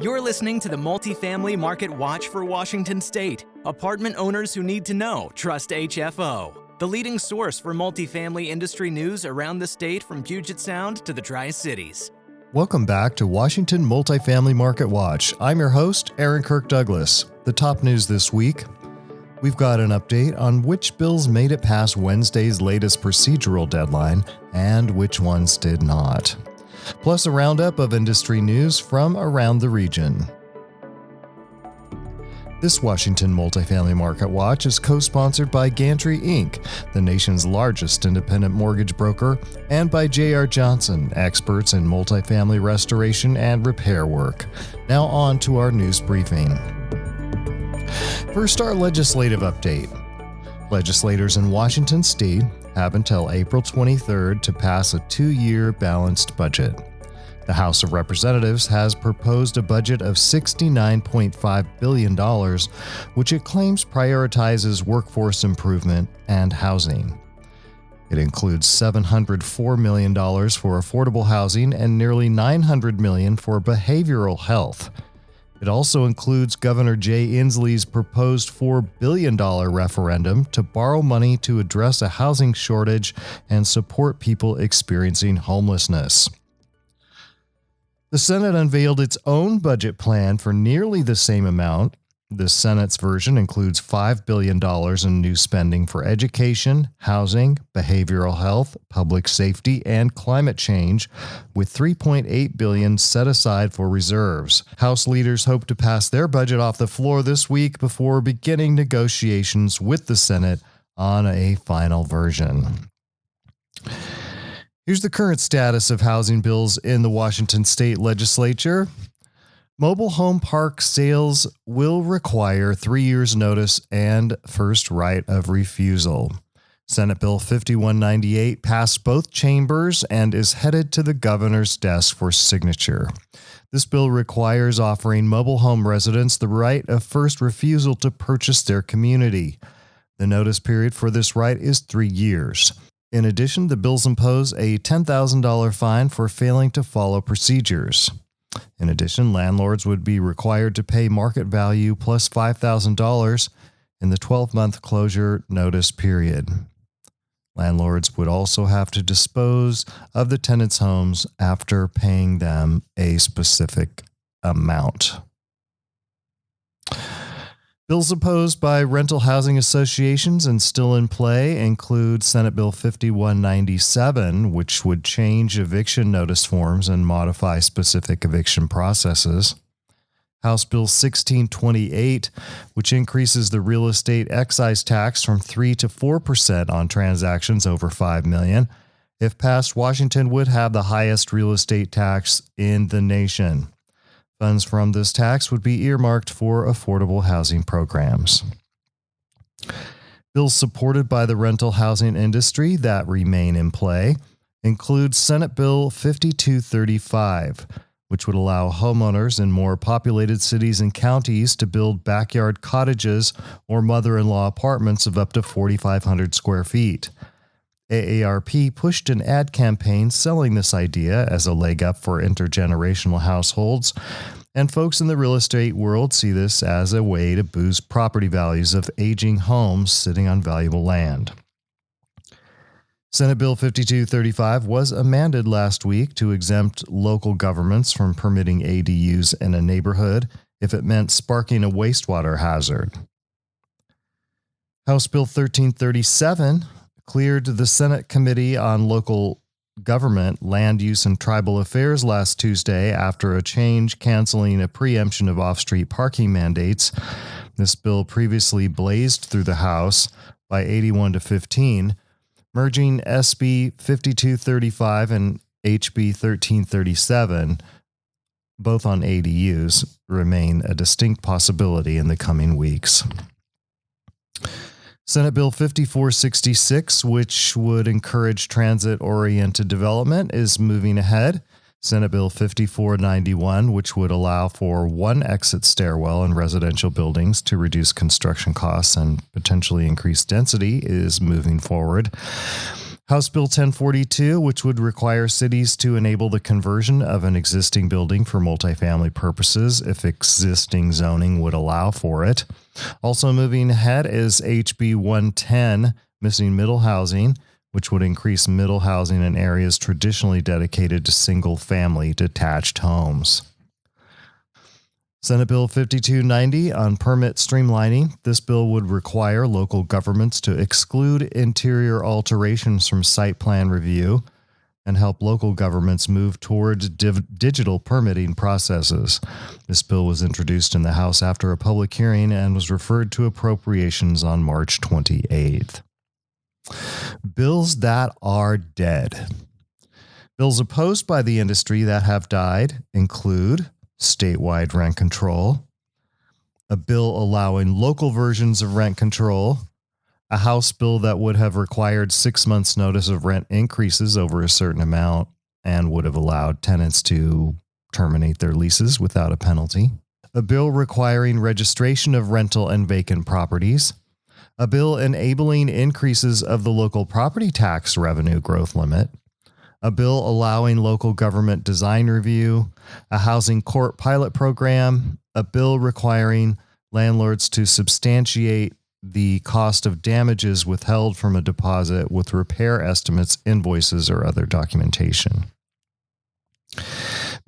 You're listening to the Multifamily Market Watch for Washington State. Apartment owners who need to know trust HFO, the leading source for multifamily industry news around the state from Puget Sound to the Tri-Cities. Welcome back to Washington Multifamily Market Watch. I'm your host, Aaron Kirk Douglas. The top news this week. We've got an update on which bills made it past Wednesday's latest procedural deadline and which ones did not. Plus a roundup of industry news from around the region. This Washington Multifamily Market Watch is co-sponsored by Gantry Inc., the nation's largest independent mortgage broker, and by J.R. Johnson, experts in multifamily restoration and repair work. Now on to our news briefing. First, our legislative update. Legislators in Washington State have until April 23rd to pass a 2-year balanced budget. The House of Representatives has proposed a budget of $69.5 billion, which it claims prioritizes workforce improvement and housing. It includes $704 million for affordable housing and nearly $900 million for behavioral health. It also includes Governor Jay Inslee's proposed $4 billion referendum to borrow money to address a housing shortage and support people experiencing homelessness. The Senate unveiled its own budget plan for nearly the same amount. The Senate's version includes $5 billion in new spending for education, housing, behavioral health, public safety, and climate change, with $3.8 billion set aside for reserves. House leaders hope to pass their budget off the floor this week before beginning negotiations with the Senate on a final version. Here's the current status of housing bills in the Washington State Legislature. Mobile home park sales will require 3 years' notice and first right of refusal. Senate Bill 5198 passed both chambers and is headed to the governor's desk for signature. This bill requires offering mobile home residents the right of first refusal to purchase their community. The notice period for this right is 3 years. In addition, the bills impose a $10,000 fine for failing to follow procedures. In addition, landlords would be required to pay market value plus $5,000 in the 12-month closure notice period. Landlords would also have to dispose of the tenants' homes after paying them a specific amount. Bills opposed by rental housing associations and still in play include Senate Bill 5197, which would change eviction notice forms and modify specific eviction processes. House Bill 1628, which increases the real estate excise tax from 3% to 4% on transactions over $5 million. If passed, Washington would have the highest real estate tax in the nation. Funds from this tax would be earmarked for affordable housing programs. Bills supported by the rental housing industry that remain in play include Senate Bill 5235, which would allow homeowners in more populated cities and counties to build backyard cottages or mother-in-law apartments of up to 4,500 square feet. AARP pushed an ad campaign selling this idea as a leg up for intergenerational households, and folks in the real estate world see this as a way to boost property values of aging homes sitting on valuable land. Senate Bill 5235 was amended last week to exempt local governments from permitting ADUs in a neighborhood if it meant sparking a wastewater hazard. House Bill 1337 cleared the Senate Committee on Local Government, Land Use, and Tribal Affairs last Tuesday after a change canceling a preemption of off-street parking mandates. This bill previously blazed through the House by 81 to 15, merging SB 5235 and HB 1337, both on ADUs, remain a distinct possibility in the coming weeks. Senate Bill 5466, which would encourage transit-oriented development, is moving ahead. Senate Bill 5491, which would allow for one exit stairwell in residential buildings to reduce construction costs and potentially increase density, is moving forward. House Bill 1042, which would require cities to enable the conversion of an existing building for multifamily purposes if existing zoning would allow for it. Also moving ahead is HB 110, missing middle housing, which would increase middle housing in areas traditionally dedicated to single-family detached homes. Senate Bill 5290 on permit streamlining. This bill would require local governments to exclude interior alterations from site plan review and help local governments move towards digital permitting processes. This bill was introduced in the House after a public hearing and was referred to appropriations on March 28th. Bills that are dead. Bills opposed by the industry that have died include statewide rent control, a bill allowing local versions of rent control, a House bill that would have required 6 months' notice of rent increases over a certain amount and would have allowed tenants to terminate their leases without a penalty, a bill requiring registration of rental and vacant properties, a bill enabling increases of the local property tax revenue growth limit, a bill allowing local government design review, a housing court pilot program, a bill requiring landlords to substantiate the cost of damages withheld from a deposit with repair estimates, invoices, or other documentation.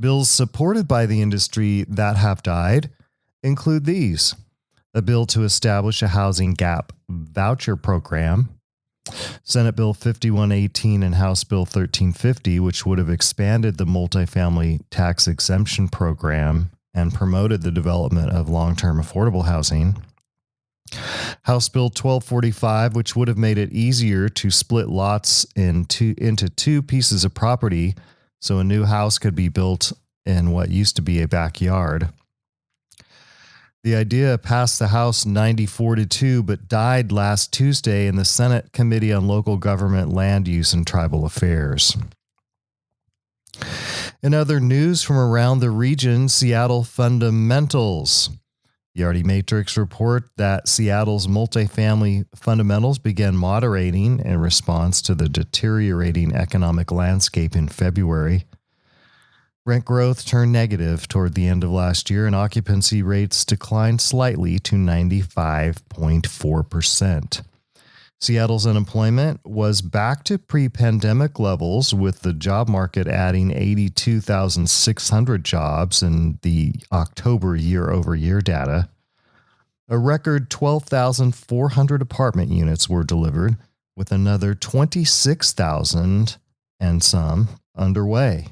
Bills supported by the industry that have died include these: a bill to establish a housing gap voucher program, Senate Bill 5118 and House Bill 1350, which would have expanded the multifamily tax exemption program and promoted the development of long-term affordable housing. House Bill 1245, which would have made it easier to split lots into two pieces of property so a new house could be built in what used to be a backyard. The idea passed the House 94-2, but died last Tuesday in the Senate Committee on Local Government, Land Use, and Tribal Affairs. In other news from around the region, Seattle fundamentals. Yardi Matrix report that Seattle's multifamily fundamentals began moderating in response to the deteriorating economic landscape in February. Rent growth turned negative toward the end of last year, and occupancy rates declined slightly to 95.4%. Seattle's unemployment was back to pre-pandemic levels, with the job market adding 82,600 jobs in the October year-over-year data. A record 12,400 apartment units were delivered, with another 26,000 and some underway.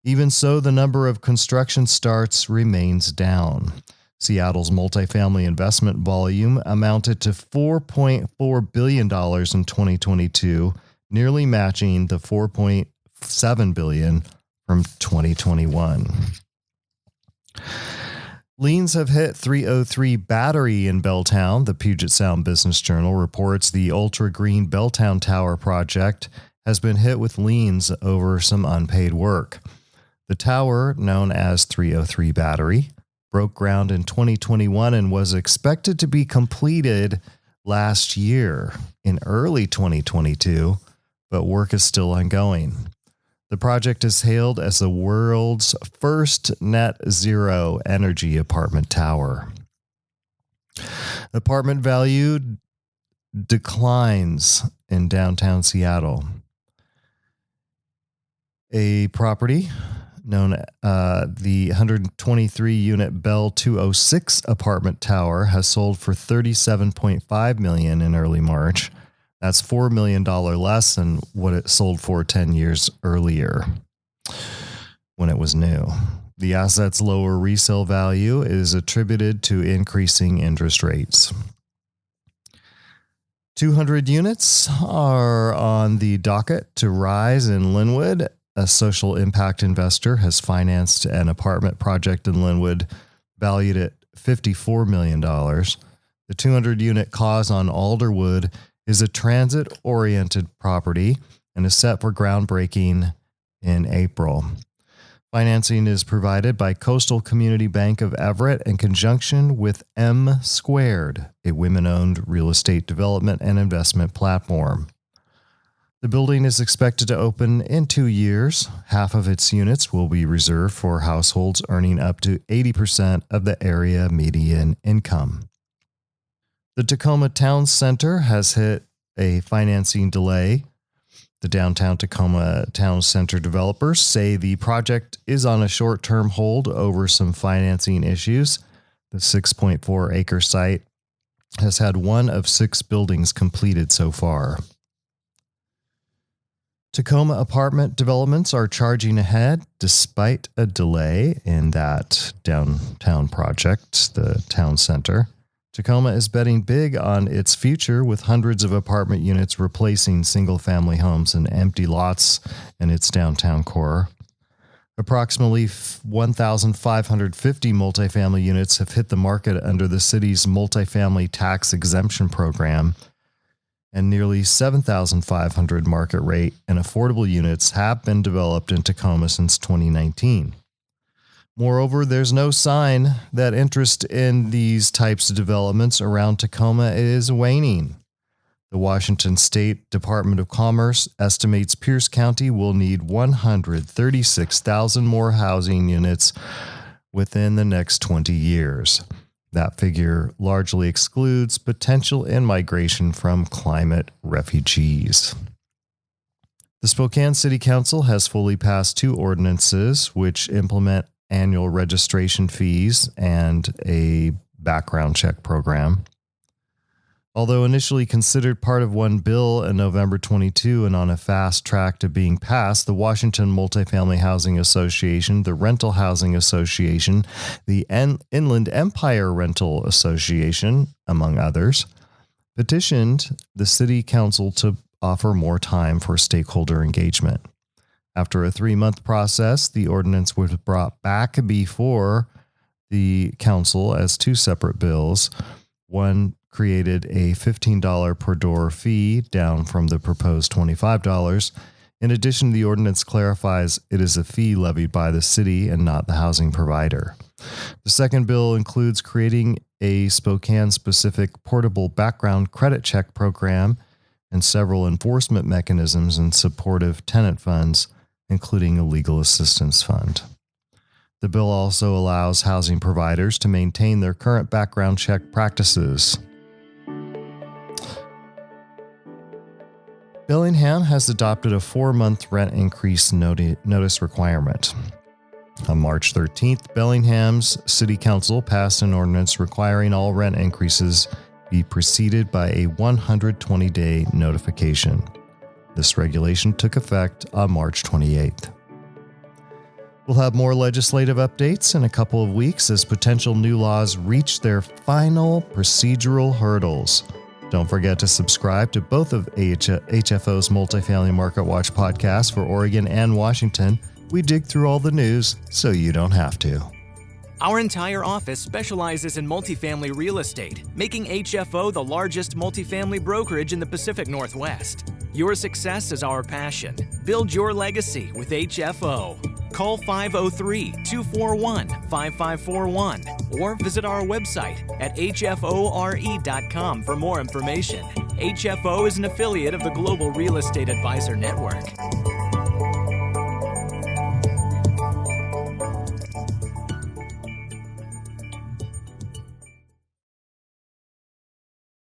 Even so, the number of construction starts remains down. Seattle's multifamily investment volume amounted to $4.4 billion in 2022, nearly matching the $4.7 billion from 2021. Liens have hit 303 Battery in Belltown. The Puget Sound Business Journal reports the Ultra Green Belltown Tower project has been hit with liens over some unpaid work. The tower, known as 303 Battery, broke ground in 2021 and was expected to be completed last year in early 2022, but work is still ongoing. The project is hailed as the world's first net zero energy apartment tower. Apartment value declines in downtown Seattle. A property known the 123-unit Bell 206 apartment tower has sold for $37.5 million in early March. That's $4 million less than what it sold for 10 years earlier when it was new. The asset's lower resale value is attributed to increasing interest rates. 200 units are on the docket to rise in Linwood. A social impact investor has financed an apartment project in Linwood valued at $54 million. The 200-unit cause on Alderwood is a transit-oriented property and is set for groundbreaking in April. Financing is provided by Coastal Community Bank of Everett in conjunction with M Squared, a women-owned real estate development and investment platform. The building is expected to open in 2 years. Half of its units will be reserved for households earning up to 80% of the area median income. The Tacoma Town Center has hit a financing delay. The downtown Tacoma Town Center developers say the project is on a short-term hold over some financing issues. The 6.4-acre site has had one of 6 buildings completed so far. Tacoma apartment developments are charging ahead despite a delay in that downtown project, the town center. Tacoma is betting big on its future with hundreds of apartment units replacing single-family homes and empty lots in its downtown core. Approximately 1,550 multifamily units have hit the market under the city's multifamily tax exemption program, and nearly 7,500 market rate and affordable units have been developed in Tacoma since 2019. Moreover, there's no sign that interest in these types of developments around Tacoma is waning. The Washington State Department of Commerce estimates Pierce County will need 136,000 more housing units within the next 20 years. That figure largely excludes potential in-migration from climate refugees. The Spokane City Council has fully passed 2 ordinances which implement annual registration fees and a background check program. Although initially considered part of one bill in November 22 and on a fast track to being passed, the Washington Multifamily Housing Association, the Rental Housing Association, the Inland Empire Rental Association, among others, petitioned the City Council to offer more time for stakeholder engagement. After a 3-month process, the ordinance was brought back before the council as 2 separate bills. One created a $15 per door fee, down from the proposed $25. In addition, the ordinance clarifies it is a fee levied by the city and not the housing provider. The second bill includes creating a Spokane-specific portable background credit check program and several enforcement mechanisms and supportive tenant funds, including a legal assistance fund. The bill also allows housing providers to maintain their current background check practices. Bellingham has adopted a 4-month rent increase notice requirement. On March 13th, Bellingham's City Council passed an ordinance requiring all rent increases be preceded by a 120-day notification. This regulation took effect on March 28th. We'll have more legislative updates in a couple of weeks as potential new laws reach their final procedural hurdles. Don't forget to subscribe to both of HFO's Multifamily Market Watch podcasts for Oregon and Washington. We dig through all the news so you don't have to. Our entire office specializes in multifamily real estate, making HFO the largest multifamily brokerage in the Pacific Northwest. Your success is our passion. Build your legacy with HFO. Call 503-241-5541 or visit our website at hfore.com for more information. HFO is an affiliate of the Global Real Estate Advisor Network.